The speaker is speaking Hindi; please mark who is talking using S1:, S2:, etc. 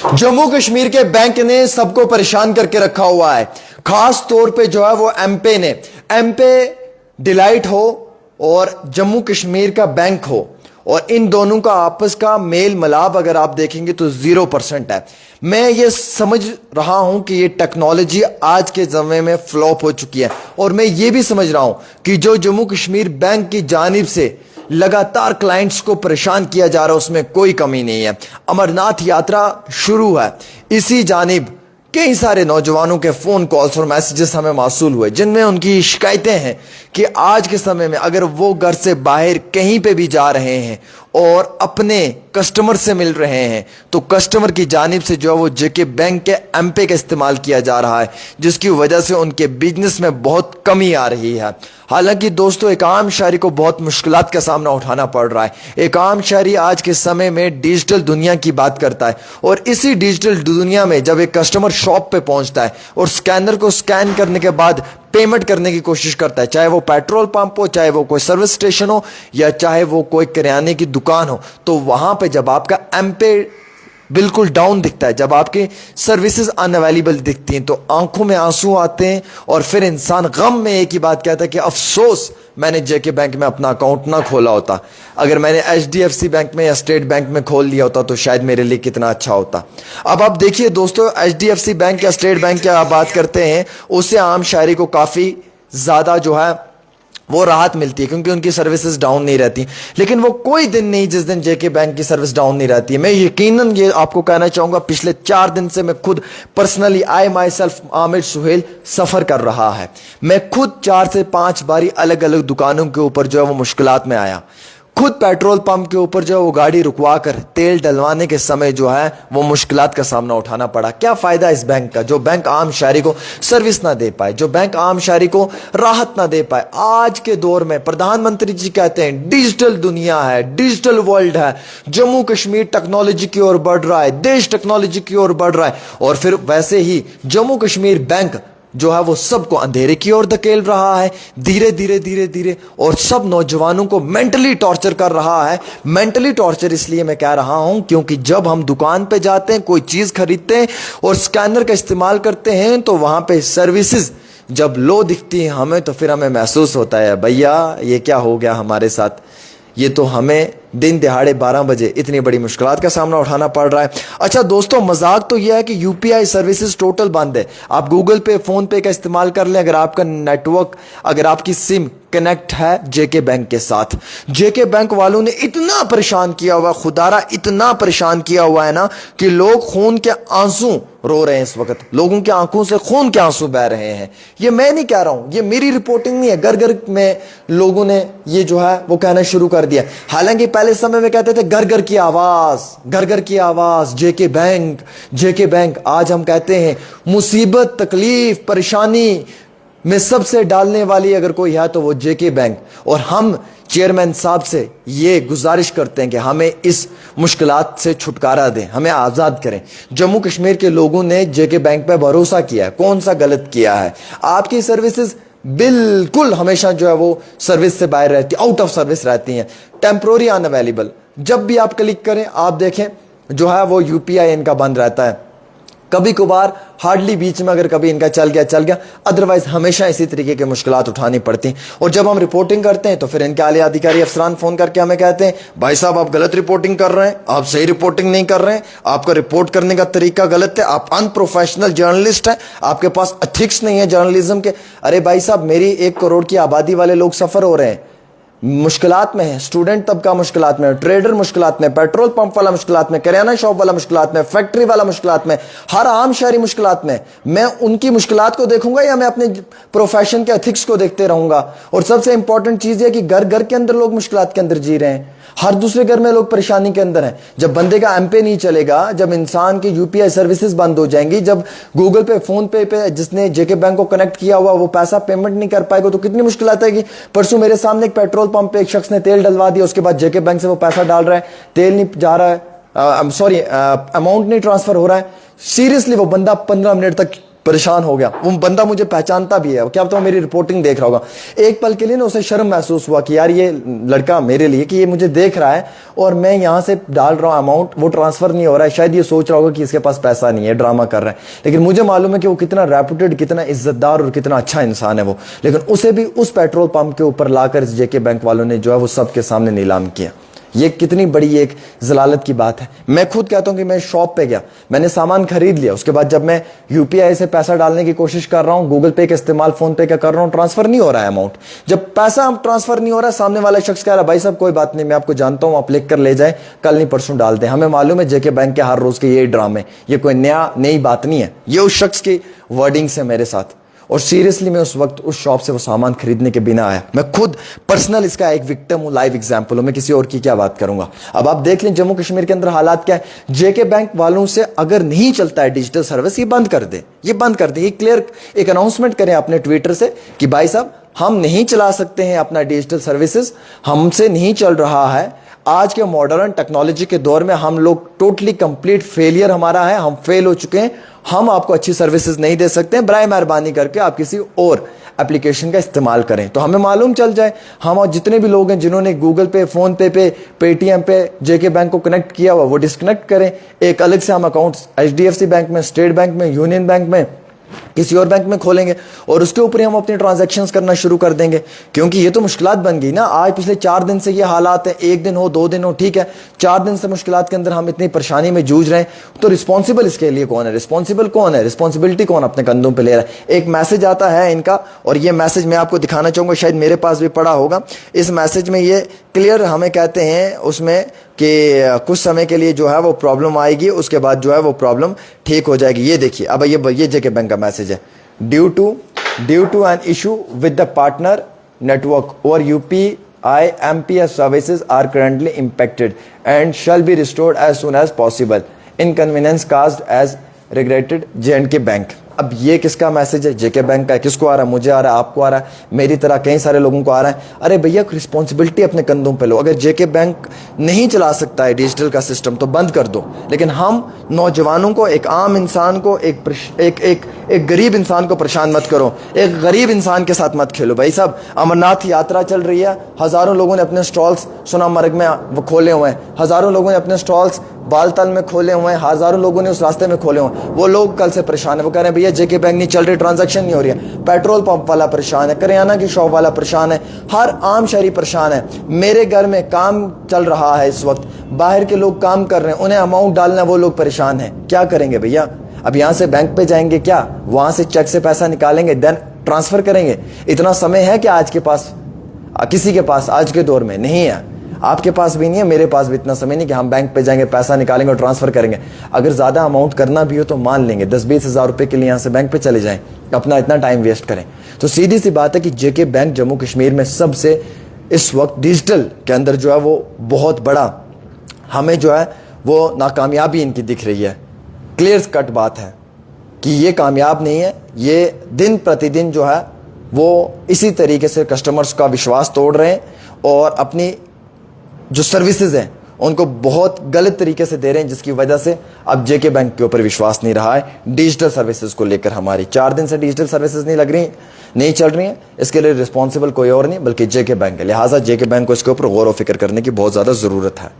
S1: जम्मू कश्मीर के बैंक ने सबको परेशान करके रखा हुआ है। खास तौर पे जो है वो एमपे डिलाइट हो और जम्मू कश्मीर का बैंक हो, और इन दोनों का आपस का मेल मिलाप अगर आप देखेंगे तो 0% है। मैं ये समझ रहा हूं कि ये टेक्नोलॉजी आज के समय में फ्लॉप हो चुकी है, और मैं ये भी समझ रहा हूं कि जो जम्मू कश्मीर बैंक की जानिब से लगातार क्लाइंट्स को परेशान किया जा रहा है उसमें कोई कमी नहीं है। अमरनाथ यात्रा शुरू है, इसी जानिब कई सारे नौजवानों के फोन कॉल्स और मैसेजेस हमें मौसूल हुए जिनमें उनकी शिकायतें हैं कि आज के समय में अगर वो घर से बाहर कहीं पे भी जा रहे हैं और अपने कस्टमर से मिल रहे हैं तो कस्टमर की जानिब से जो है वो जेके बैंक के एमपे का इस्तेमाल किया जा रहा है, जिसकी वजह से उनके बिजनेस में बहुत कमी आ रही है। हालांकि दोस्तों, एक आम शहरी को बहुत मुश्किलात का सामना उठाना पड़ रहा है। एक आम शहरी आज के समय में डिजिटल दुनिया की बात करता है, और इसी डिजिटल दुनिया में जब एक कस्टमर शॉप पे पहुंचता है और स्कैनर को स्कैन करने के बाद पेमेंट करने की कोशिश करता है, चाहे वो पेट्रोल पंप हो, चाहे वो कोई सर्विस स्टेशन हो, या चाहे वो कोई किराने की दुकान हो, तो वहां पे जब आपका एमपे बिल्कुल डाउन दिखता है, जब आपकी सर्विसेज अनअवेलेबल दिखती हैं, तो आंखों में आंसू आते हैं और फिर इंसान गम में एक ही बात कहता है कि अफसोस मैंने जेके बैंक में अपना अकाउंट ना खोला होता। अगर मैंने एचडीएफसी बैंक में या स्टेट बैंक में खोल लिया होता तो शायद मेरे लिए कितना अच्छा होता। अब आप देखिए दोस्तों, एचडीएफसी बैंक या स्टेट बैंक की आप बात करते हैं, उससे आम शहरी को काफी ज्यादा जो है वो राहत मिलती है क्योंकि उनकी सर्विसेज डाउन नहीं रहती। लेकिन वो कोई दिन नहीं जिस दिन जेके बैंक की सर्विस डाउन नहीं रहती है। मैं यकीनन ये आपको कहना चाहूंगा, पिछले 4 दिन से मैं खुद personally myself Aamir Suhail सफर कर रहा है। मैं खुद 4 से 5 बारी अलग अलग दुकानों के ऊपर जो है वो मुश्किलात में आया। खुद पेट्रोल पंप के ऊपर जो है वो गाड़ी रुकवा कर तेल डलवाने के समय जो है वो मुश्किलात का सामना उठाना पड़ा। क्या फायदा इस बैंक का, जो बैंक आम शहरी को सर्विस ना दे पाए, जो बैंक आम शहरी को राहत ना दे पाए। आज के दौर में प्रधानमंत्री जी कहते हैं डिजिटल दुनिया है, डिजिटल वर्ल्ड है, जम्मू कश्मीर टेक्नोलॉजी की ओर बढ़ रहा है, देश टेक्नोलॉजी की ओर बढ़ रहा है, और फिर वैसे ही जम्मू कश्मीर बैंक जो है वो सबको अंधेरे की ओर धकेल रहा है धीरे धीरे धीरे धीरे, और सब नौजवानों को मेंटली टॉर्चर कर रहा है। मेंटली टॉर्चर इसलिए मैं कह रहा हूं क्योंकि जब हम दुकान पे जाते हैं, कोई चीज खरीदते हैं और स्कैनर का इस्तेमाल करते हैं, तो वहां पे सर्विसेज जब लो दिखती है हमें, तो फिर हमें महसूस होता है भैया ये क्या हो गया हमारे साथ। ये तो हमें दिन दिहाड़े 12 बजे इतनी बड़ी मुश्किलात का सामना उठाना पड़ रहा है। अच्छा दोस्तों, मजाक तो यह है कि यूपीआई सर्विसेज टोटल बंद है। आप गूगल पे, फोन पे का इस्तेमाल कर लें अगर आपका नेटवर्क, अगर आपकी सिम कनेक्ट है जेके बैंक के साथ। जेके बैंक वालों ने इतना परेशान किया हुआ, खुदारा इतना परेशान किया हुआ है ना कि लोग खून के आंसू रो रहे हैं इस वक्त। लोगों की आंखों से खून के आंसू बह रहे हैं। ये मैं नहीं कह रहा हूं, ये मेरी रिपोर्टिंग नहीं है, घर घर में लोगों ने ये जो है वो कहना शुरू कर दिया। हालांकि पहले समय में कहते थे घर घर की आवाज, घर घर की आवाज, जेके बैंक, जेके बैंक। आज हम कहते हैं मुसीबत, तकलीफ, परेशानी में सबसे डालने वाली अगर कोई है तो वो जेके बैंक। और हम चेयरमैन साहब से ये गुजारिश करते हैं कि हमें इस मुश्किलात से छुटकारा दें, हमें आज़ाद करें। जम्मू कश्मीर के लोगों ने जेके बैंक पे भरोसा किया है, कौन सा गलत किया है? आपकी सर्विसेज बिल्कुल हमेशा जो है वो सर्विस से बाहर रहती, आउट ऑफ सर्विस रहती हैं, टेम्प्रोरी अनअवेलेबल। जब भी आप क्लिक करें आप देखें जो है वो यूपीआई इनका बंद रहता है। कभी कभार हार्डली बीच में अगर कभी इनका चल गया, अदरवाइज हमेशा इसी तरीके की मुश्किलात उठानी पड़ती हैं। और जब हम रिपोर्टिंग करते हैं तो फिर इनके आला अधिकारी अफसरान फोन करके हमें कहते हैं भाई साहब आप गलत रिपोर्टिंग कर रहे हैं, आप सही रिपोर्टिंग नहीं कर रहे हैं, आपका रिपोर्ट करने का तरीका गलत है, आप अनप्रोफेशनल जर्नलिस्ट हैं, आपके पास एथिक्स नहीं है जर्नलिज्म के। अरे भाई साहब, मेरी 1 करोड़ की आबादी वाले लोग सफर हो रहे हैं, मुश्किलात में है। स्टूडेंट तबका मुश्किलात में, ट्रेडर मुश्किलात में, पेट्रोल पंप वाला मुश्किलात में, किराना शॉप वाला मुश्किलात में, फैक्ट्री वाला मुश्किलात में, हर आम शहरी मुश्किलात में। मैं उनकी मुश्किलात को देखूंगा या मैं अपने प्रोफेशन के एथिक्स को देखते रहूंगा? और सबसे इंपॉर्टेंट चीज है कि घर घर के अंदर लोग मुश्किलात के अंदर जी रहे हैं, हर दूसरे घर में लोग परेशानी के अंदर हैं। जब बंदे का एमपे नहीं चलेगा, जब इंसान की यूपीआई सर्विसेज बंद हो जाएंगी, जब गूगल पे, फोन पे जिसने जेके बैंक को कनेक्ट किया हुआ वो पैसा पेमेंट नहीं कर पाएगा, तो कितनी मुश्किल आएगी। परसों मेरे सामने एक पेट्रोल पंप पे एक शख्स ने तेल डलवा दिया, उसके बाद जेके बैंक से वो पैसा डाल रहा है, तेल नहीं जा रहा है, सॉरी अमाउंट नहीं ट्रांसफर हो रहा है। सीरियसली वो बंदा 15 मिनट तक परेशान हो गया। वो बंदा मुझे पहचानता भी है, क्या पता मेरी रिपोर्टिंग देख रहा होगा। एक पल के लिए ना उसे शर्म महसूस हुआ कि यार ये लड़का मेरे लिए, कि ये मुझे देख रहा है और मैं यहां से डाल रहा हूं अमाउंट, वो ट्रांसफर नहीं हो रहा है। शायद ये सोच रहा होगा कि इसके पास पैसा नहीं है, ड्रामा कर रहा है। लेकिन मुझे मालूम है कि वो कितना रेपुटेड, कितना इज्जतदार और कितना अच्छा इंसान है वो। लेकिन उसे भी उस पेट्रोल पंप के ऊपर लाकर जेके बैंक वालों ने जो है वो सबके सामने नीलाम किया। ये कितनी बड़ी एक जलालत की बात है। मैं खुद कहता हूं कि मैं शॉप पे गया, मैंने सामान खरीद लिया, उसके बाद जब मैं यूपीआई से पैसा डालने की कोशिश कर रहा हूं, गूगल पे का इस्तेमाल, फोन पे का कर रहा हूं, ट्रांसफर नहीं हो रहा है अमाउंट। जब पैसा ट्रांसफर नहीं हो रहा है, सामने वाला शख्स कह रहा है भाई साहब कोई बात नहीं, मैं आपको जानता हूं, आप लिख कर ले जाए, कल नहीं परसों डाल दें। हमें मालूम है जेके बैंक के हर रोज के ये ड्रामे, ये कोई नई बात नहीं है, ये उस शख्स की वर्डिंग से मेरे साथ। और सीरियसली मैं उस वक्त उस शॉप से वो सामान खरीदने के बिना आया। मैं खुद पर्सनल इसका एक विक्टिम हूं, लाइव एग्जांपल हूं, मैं किसी और की क्या बात करूंगा। अब आप देख लें जम्मू कश्मीर के अंदर हालात क्या है। जेके बैंक वालों से अगर नहीं चलता है डिजिटल सर्विस, ये बंद कर दे, ये बंद कर दे, ये क्लियर एक अनाउंसमेंट करें अपने ट्विटर से कि भाई साहब हम नहीं चला सकते हैं अपना डिजिटल सर्विसेज, हमसे नहीं चल रहा है। आज के मॉडर्न टेक्नोलॉजी के दौर में हम लोग टोटली कंप्लीट फेलियर हमारा है, हम फेल हो चुके हैं, हम आपको अच्छी सर्विसेज नहीं दे सकते हैं, बराए मेहरबानी करके आप किसी और एप्लीकेशन का इस्तेमाल करें। तो हमें मालूम चल जाए, हम और जितने भी लोग हैं जिन्होंने गूगल पे, फोन पे पेटीएम पे जेके बैंक को कनेक्ट किया हुआ, वो डिस्कनेक्ट करें। एक अलग से हम अकाउंट एचडीएफसी बैंक में, स्टेट बैंक में, यूनियन बैंक में, किसी और बैंक में खोलेंगे और उसके ऊपर ही हम अपनी ट्रांजैक्शंस करना शुरू कर देंगे। क्योंकि ये तो मुश्किलात बन गई ना। आज पिछले 4 दिन से ये हालात है, 1 दिन हो 2 दिन हो ठीक है, 4 दिन से मुश्किलात के अंदर हम इतनी परेशानी में जूझ रहे हैं। तो रिस्पॉन्सिबल इसके लिए कौन है? रिस्पॉन्सिबल कौन है? रिस्पॉन्सिबिलिटी कौन अपने कंधों पे ले रहा है? एक मैसेज आता है इनका, और ये मैसेज मैं आपको दिखाना चाहूंगा, शायद मेरे पास भी पड़ा होगा। इस मैसेज में ये क्लियर हमें कहते हैं उसमें कि कुछ समय के लिए जो है वो प्रॉब्लम आएगी, उसके बाद जो है वो प्रॉब्लम ठीक हो जाएगी। ये देखिए, अब ये जेके बैंक का मैसेज है। Due to an issue with the partner network और UPI IMPS services are currently impacted and shall be restored as soon as possible. Inconvenience caused is regretted J and K bank. अब ये किसका मैसेज है? जेके बैंक का है। किसको आ रहा है? मुझे आ रहा है, आपको आ रहा है, मेरी तरह कई सारे लोगों को आ रहा है। अरे भैया रिस्पॉन्सिबिलिटी अपने कंधों पे लो। अगर जेके बैंक नहीं चला सकता है डिजिटल का सिस्टम तो बंद कर दो, लेकिन हम नौजवानों को, एक आम इंसान को, एक गरीब इंसान को परेशान मत करो, एक गरीब इंसान के साथ मत खेलो। भाई साहब अमरनाथ यात्रा चल रही है, हजारों लोगों ने अपने स्टॉल्स सोनामर्ग में वो खोले हुए हैं, हजारों लोगों ने अपने स्टॉल्स बालतल में खोले हुए हैं, हजारों लोगों ने उस रास्ते में खोले हुए हैं। वो लोग कल से परेशान है, वो कह रहे हैं भैया जेके बैंक नहीं चल रही, ट्रांजैक्शन नहीं हो रही है। पेट्रोल पंप वाला परेशान है, करियाना की शॉप वाला परेशान है, हर आम शहरी परेशान है। मेरे घर में काम चल रहा है इस वक्त, बाहर के लोग काम कर रहे हैं, उन्हें अमाउंट डालना, वो लोग परेशान हैं। क्या करेंगे भैया? अब यहां से बैंक पे जाएंगे क्या? वहां से चेक से पैसा निकालेंगे, देन ट्रांसफर करेंगे? इतना समय है कि आज के पास, किसी के पास आज के दौर में नहीं है। आपके पास भी नहीं है, मेरे पास भी इतना समय नहीं कि हम बैंक पे जाएंगे, पैसा निकालेंगे और ट्रांसफर करेंगे। अगर ज्यादा अमाउंट करना भी हो तो मान लेंगे 10-20 हज़ार रुपए के लिए यहां से बैंक पे चले जाएं, अपना इतना टाइम वेस्ट करें। तो सीधी सी बात है कि जेके बैंक जम्मू कश्मीर में सबसे इस वक्त डिजिटल के अंदर जो है वो बहुत बड़ा हमें जो है वो नाकामयाबी इनकी दिख रही है। क्लियर कट बात है कि ये कामयाब नहीं है। ये दिन प्रतिदिन जो है वो इसी तरीके से कस्टमर्स का विश्वास तोड़ रहे हैं और अपनी जो सर्विसेज हैं उनको बहुत गलत तरीके से दे रहे हैं, जिसकी वजह से अब जेके बैंक के ऊपर विश्वास नहीं रहा है डिजिटल सर्विसेज को लेकर। हमारी 4 दिन से डिजिटल सर्विसेज नहीं चल रही हैं। इसके लिए रिस्पॉन्सिबल कोई और नहीं बल्कि जेके बैंक है। लिहाजा जेके बैंक को इसके ऊपर गौर व फिक्र करने की बहुत ज़्यादा ज़रूरत है।